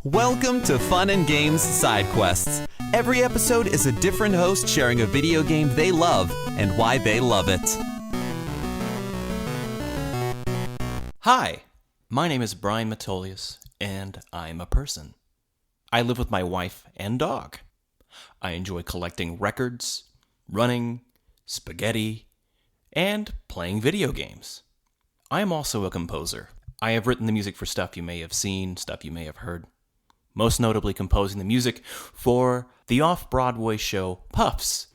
Welcome to Fun and Games Side Quests. Every episode is a different host sharing a video game they love and why they love it. Hi, my name is Brian Metolius, and I'm a person. I live with my wife and dog. I enjoy collecting records, running, spaghetti, and playing video games. I am also a composer. I have written the music for stuff you may have seen, stuff you may have heard. Most notably composing the music for the off-Broadway show Puffs,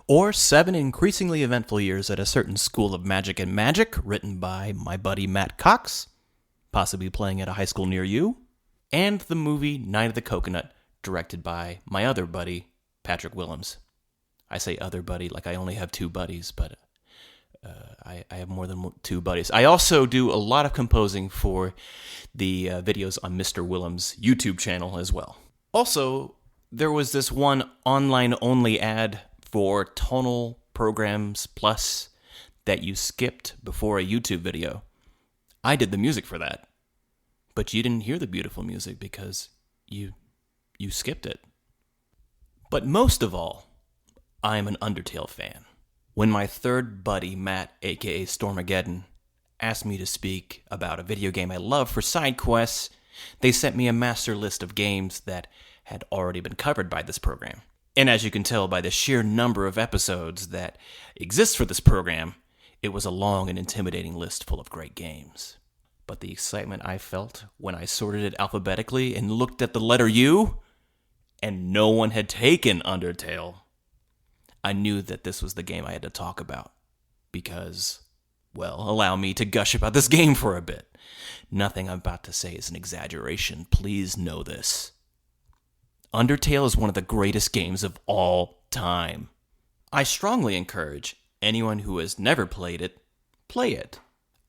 or 7 increasingly eventful years at a certain school of magic and magic, written by my buddy Matt Cox, possibly playing at a high school near you, and the movie Night of the Coconut, directed by my other buddy, Patrick Willems. I say other buddy like I only have 2 buddies, but I have more than 2 buddies. I also do a lot of composing for the videos on Mr. Willems' YouTube channel as well. Also, there was this one online-only ad for Tonal Programs Plus that you skipped before a YouTube video. I did the music for that, but you didn't hear the beautiful music because you skipped it. But most of all, I'm an Undertale fan. When my third buddy, Matt, aka Stormageddon, asked me to speak about a video game I love for side quests, they sent me a master list of games that had already been covered by this program. And as you can tell by the sheer number of episodes that exist for this program, it was a long and intimidating list full of great games. But the excitement I felt when I sorted it alphabetically and looked at the letter U, and no one had taken Undertale, I knew that this was the game I had to talk about. Because, well, allow me to gush about this game for a bit. Nothing I'm about to say is an exaggeration. Please know this. Undertale is one of the greatest games of all time. I strongly encourage anyone who has never played it, play it.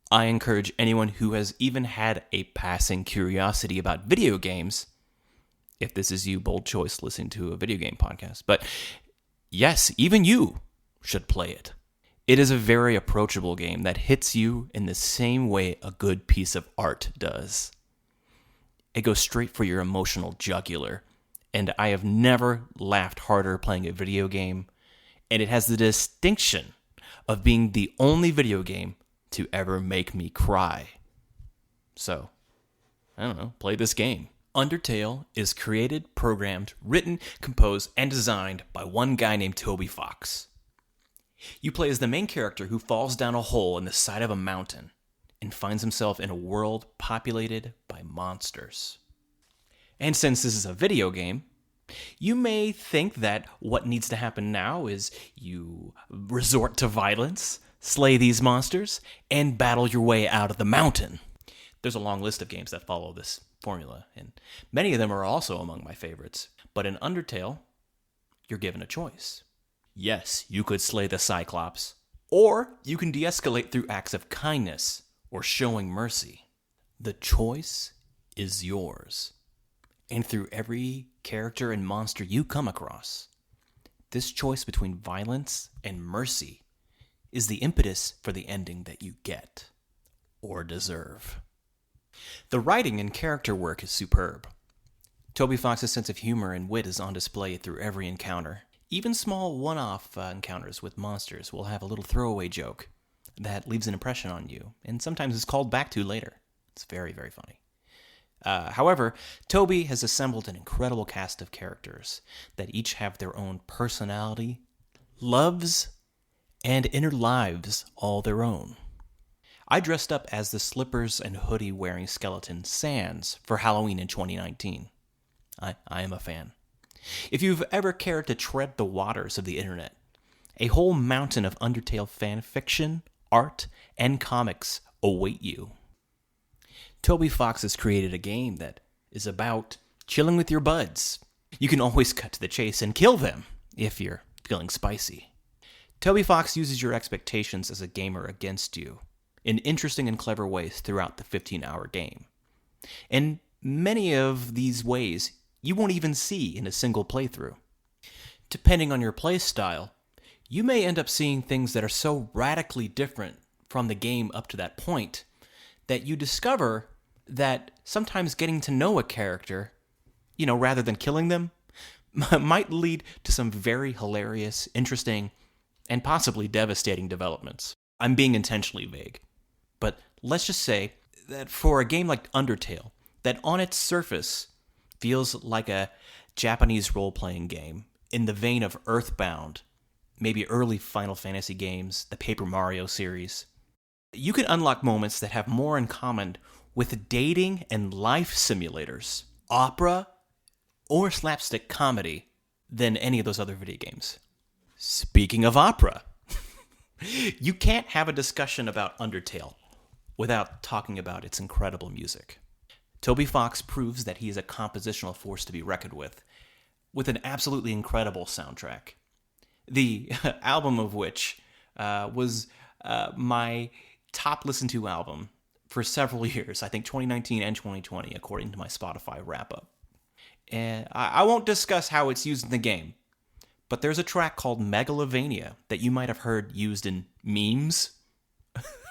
I encourage anyone who has even had a passing curiosity about video games, if this is you, bold choice, listening to a video game podcast, but yes, even you should play it. It is a very approachable game that hits you in the same way a good piece of art does. It goes straight for your emotional jugular, and I have never laughed harder playing a video game, and it has the distinction of being the only video game to ever make me cry. So, I don't know, play this game. Undertale is created, programmed, written, composed, and designed by one guy named Toby Fox. You play as the main character who falls down a hole in the side of a mountain and finds himself in a world populated by monsters. And since this is a video game, you may think that what needs to happen now is you resort to violence, slay these monsters, and battle your way out of the mountain. There's a long list of games that follow this formula, and many of them are also among my favorites. But in Undertale, you're given a choice. Yes, you could slay the Cyclops, or you can de-escalate through acts of kindness or showing mercy. The choice is yours. And through every character and monster you come across, this choice between violence and mercy is the impetus for the ending that you get, or deserve. The writing and character work is superb. Toby Fox's sense of humor and wit is on display through every encounter. Even small one-off encounters with monsters will have a little throwaway joke that leaves an impression on you, and sometimes is called back to later. It's very, very funny. However, Toby has assembled an incredible cast of characters that each have their own personality, loves, and inner lives all their own. I dressed up as the slippers and hoodie wearing skeleton Sans for Halloween in 2019. I am a fan. If you've ever cared to tread the waters of the internet, a whole mountain of Undertale fan fiction, art, and comics await you. Toby Fox has created a game that is about chilling with your buds. You can always cut to the chase and kill them if you're feeling spicy. Toby Fox uses your expectations as a gamer against you in interesting and clever ways throughout the 15-hour game. And many of these ways you won't even see in a single playthrough. Depending on your play style, you may end up seeing things that are so radically different from the game up to that point that you discover that sometimes getting to know a character rather than killing them, might lead to some very hilarious, interesting, and possibly devastating developments. I'm being intentionally vague. But let's just say that for a game like Undertale, that on its surface feels like a Japanese role-playing game in the vein of Earthbound, maybe early Final Fantasy games, the Paper Mario series, you can unlock moments that have more in common with dating and life simulators, opera, or slapstick comedy than any of those other video games. Speaking of opera, you can't have a discussion about Undertale without talking about its incredible music. Toby Fox proves that he is a compositional force to be reckoned with an absolutely incredible soundtrack. The album of which was my top listened to album for several years, I think 2019 and 2020, according to my Spotify wrap-up. And I won't discuss how it's used in the game, but there's a track called Megalovania that you might have heard used in memes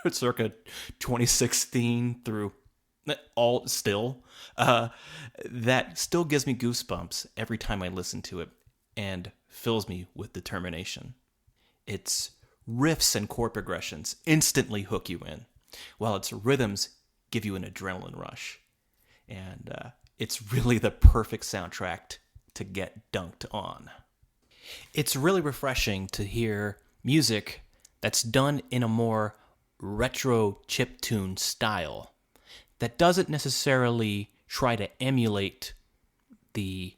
circa 2016 through all still. That still gives me goosebumps every time I listen to it and fills me with determination. Its riffs and chord progressions instantly hook you in, while its rhythms give you an adrenaline rush. And it's really the perfect soundtrack to get dunked on. It's really refreshing to hear music that's done in a more retro chiptune style that doesn't necessarily try to emulate the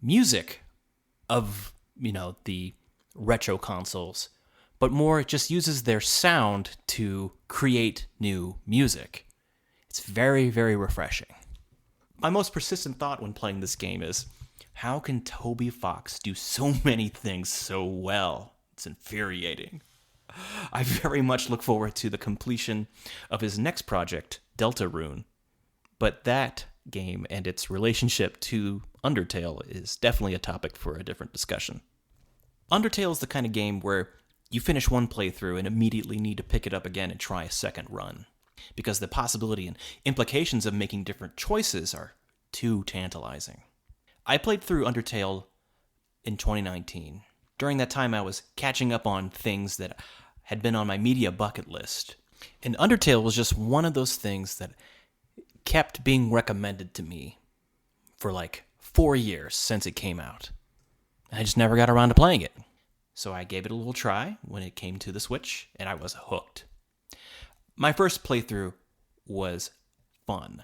music of, the retro consoles, but more just uses their sound to create new music. It's very, very refreshing. My most persistent thought when playing this game is, how can Toby Fox do so many things so well? It's infuriating. I very much look forward to the completion of his next project, Deltarune. But that game and its relationship to Undertale is definitely a topic for a different discussion. Undertale is the kind of game where you finish one playthrough and immediately need to pick it up again and try a second run, because the possibility and implications of making different choices are too tantalizing. I played through Undertale in 2019. During that time, I was catching up on things that had been on my media bucket list. And Undertale was just one of those things that kept being recommended to me for like 4 years since it came out. I just never got around to playing it. So I gave it a little try when it came to the Switch, and I was hooked. My first playthrough was fun.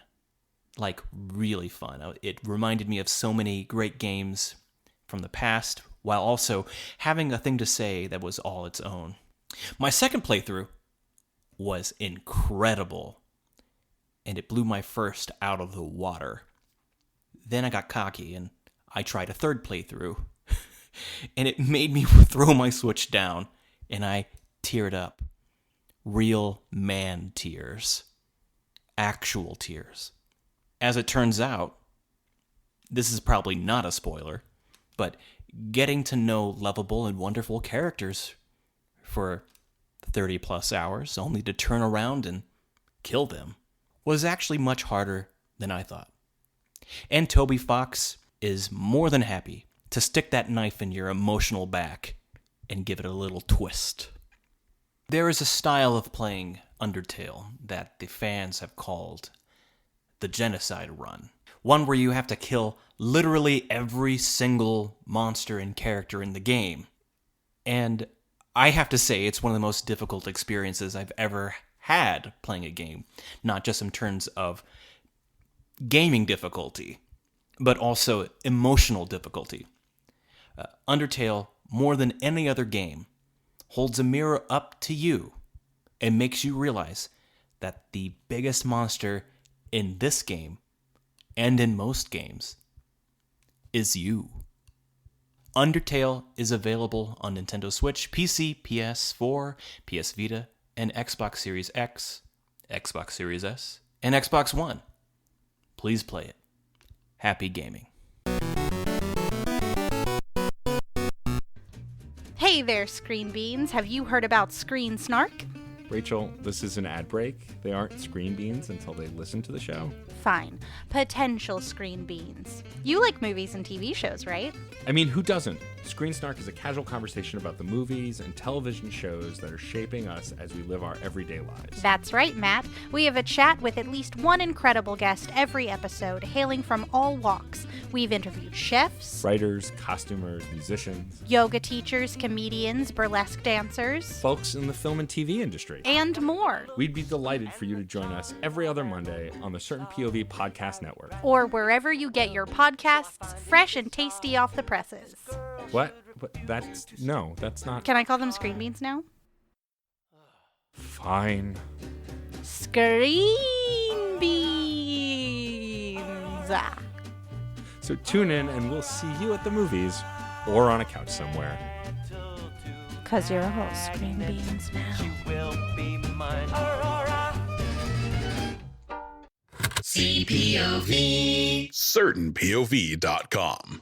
Like, really fun. It reminded me of so many great games from the past, while also having a thing to say that was all its own. My second playthrough was incredible, and it blew my first out of the water. Then I got cocky, and I tried a third playthrough, and it made me throw my Switch down, and I teared up. Real man tears. Actual tears. As it turns out, this is probably not a spoiler, but getting to know lovable and wonderful characters for 30 plus hours, only to turn around and kill them, was actually much harder than I thought. And Toby Fox is more than happy to stick that knife in your emotional back and give it a little twist. There is a style of playing Undertale that the fans have called the genocide run. One where you have to kill literally every single monster and character in the game. And I have to say, it's one of the most difficult experiences I've ever had playing a game. Not just in terms of gaming difficulty, but also emotional difficulty. Undertale, more than any other game, holds a mirror up to you and makes you realize that the biggest monster in this game, and in most games, is you. Undertale is available on Nintendo Switch, PC, PS4, PS Vita, and Xbox Series X, Xbox Series S, and Xbox One. Please play it. Happy gaming. Hey there, Screen Beans. Have you heard about Screen Snark? Rachel, this is an ad break. They aren't screen beans until they listen to the show. Fine. Potential screen beans. You like movies and TV shows, right? I mean, who doesn't? Screen Snark is a casual conversation about the movies and television shows that are shaping us as we live our everyday lives. That's right, Matt. We have a chat with at least one incredible guest every episode, hailing from all walks. We've interviewed chefs, Writers, costumers, musicians, yoga teachers, comedians, burlesque dancers, folks in the film and TV industry. and more. We'd be delighted for you to join us every other Monday on the Certain POV Podcast Network. Or wherever you get your podcasts, fresh and tasty off the presses. What? That's not. Can I call them screen beans now? Fine. Screen beans. So tune in and we'll see you at the movies or on a couch somewhere. 'Cause you're all screen beans now. CPOV. CertainPOV.com.